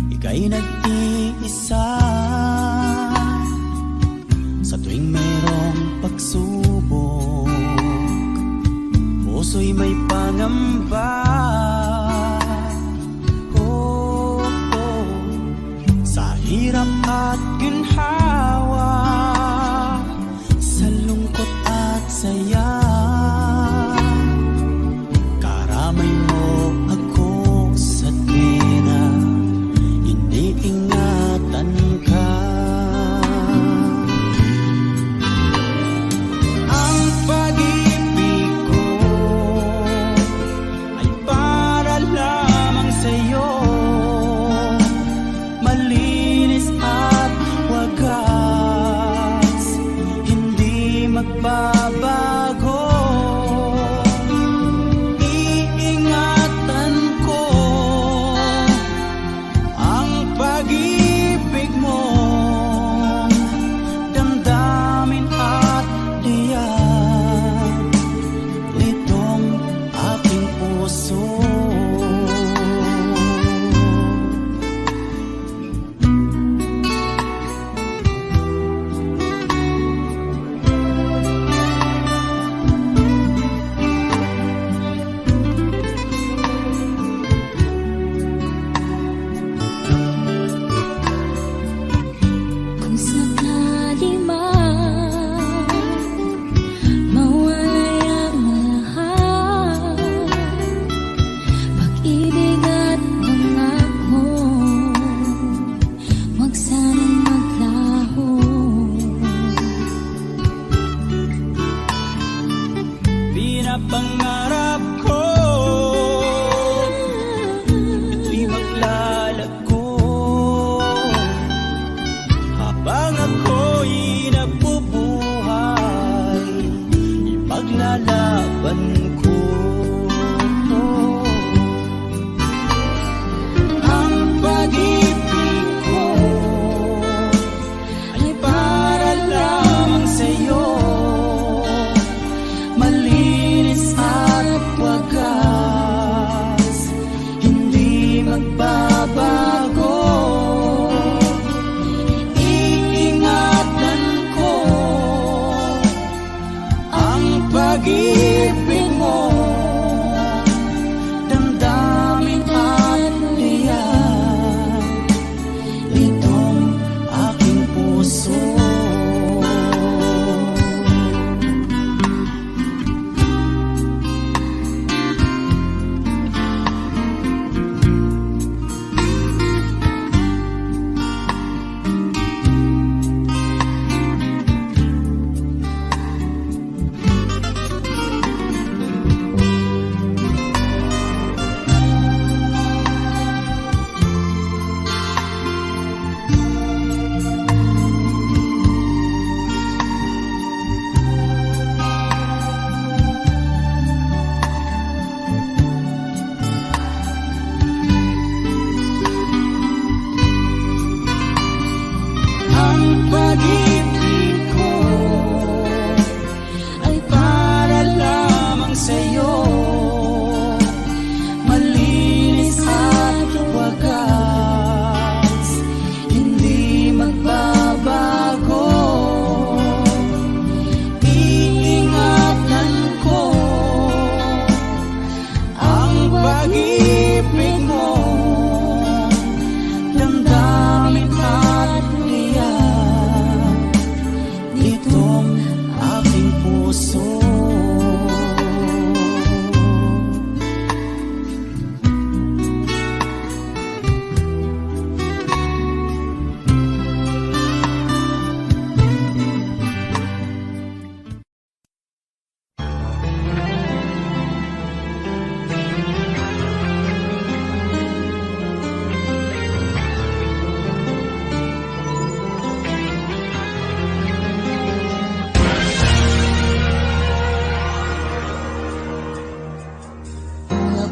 ika'y nag-iisa. Sa tuwing mayroong pagsubok, puso'y may pangamba. Sa hirap at ginhawa, sa lungkot at saya,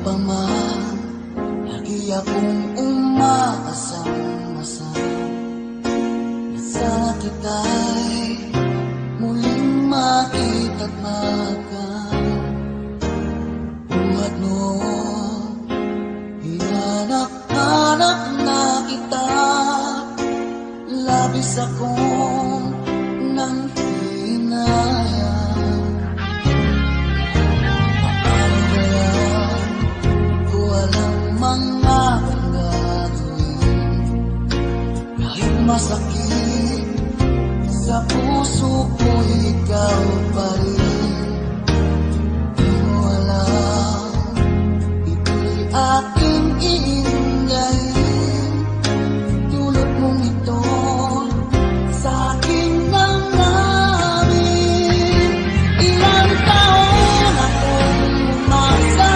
pa man, lagi akong umaasang-asang na sana kita'y muling makita't makan. Buhat noon, hinanap-hanap na kita, labis akong nang hinayang. Paano kaya ko alam mga gagawin, kahit masakit sa puso ko, ikaw pa rin. Di mo alam, ito'y aking iingayin. Tulad mong ito sa aking damdamin. Ilang taon akong umasa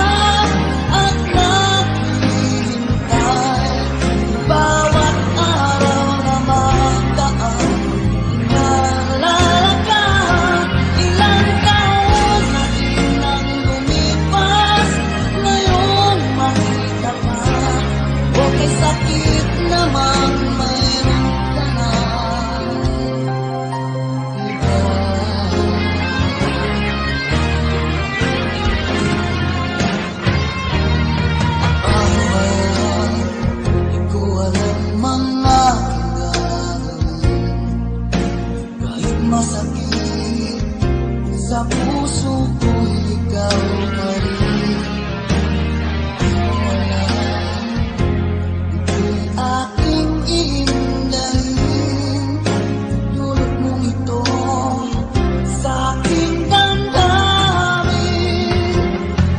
at naghihintay, bawat araw na magdaan, inaalala ka. Ilang taon na din ang lumipas, ngayon makita ka. Okay, sakit naman, mayroon ka na iba. Paano kaya di ko alam mga gagawin, kahit masakit sa puso ko, ikaw pa rin. Di mo alam, ito'y aking iingayin. Tulad mong ito sa aking damdamin.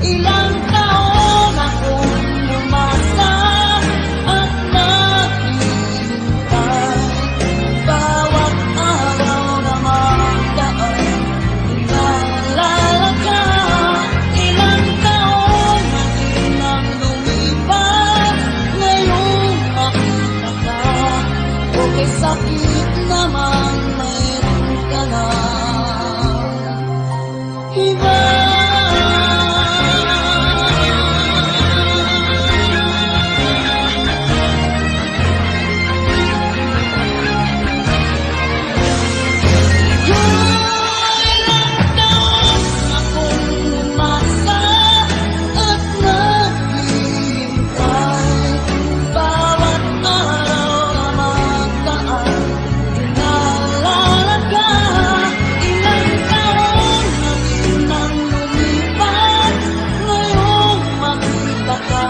Ilang taon akong umasa at naghihintay, bawat araw na magdaan, inaalala ka. Ilang taon na din ang lumipas, ngayon makita ka. Okay, sakit naman, mayroon ka na iba. Ilang taon akong umasa at naghihintay, bawat araw na magdaan, inaalala ka. Ilang taon na din ang lumipas, ngayon makita ka.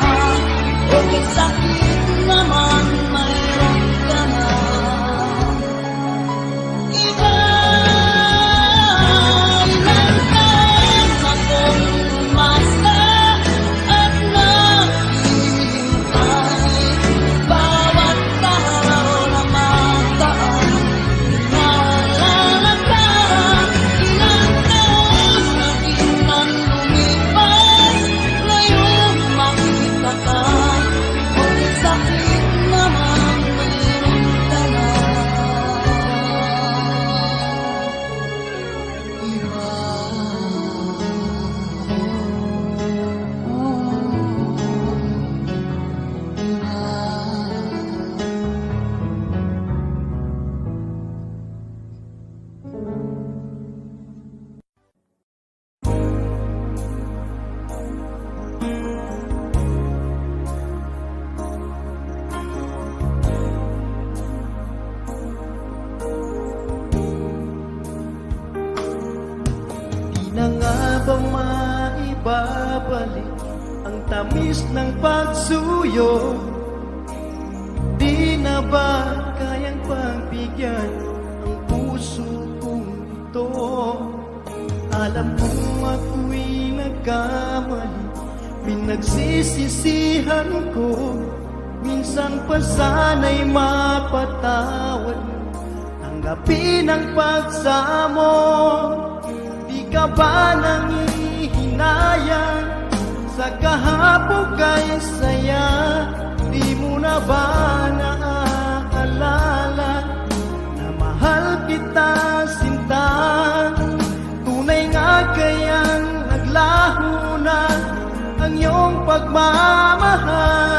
Okay, sakit naman, mayroon ka na iba. Ilang taon akong umasa at naghihintay, bawat araw na magdaan, inaalala ka. Ilang taon na din ang lumipas, ngayon makita ka. Okay, sakit naman, mayroon ka na iba. Di na nga ba maibabalik ang tamis ng pagsuyo? Di na ba kayang pagbigyan ang puso kong ito? Alam kong ako'y nagkamali, pinagsisisihan ko. Minsan pa sana'y mapatawad, tanggapin ang pagsamo. Di ka ba nangihinayang sa kahapon kay saya? Di mo na ba naaalala na mahal kita, sinta? Tunay nga kayang naglaho na ang iyong pagmamahal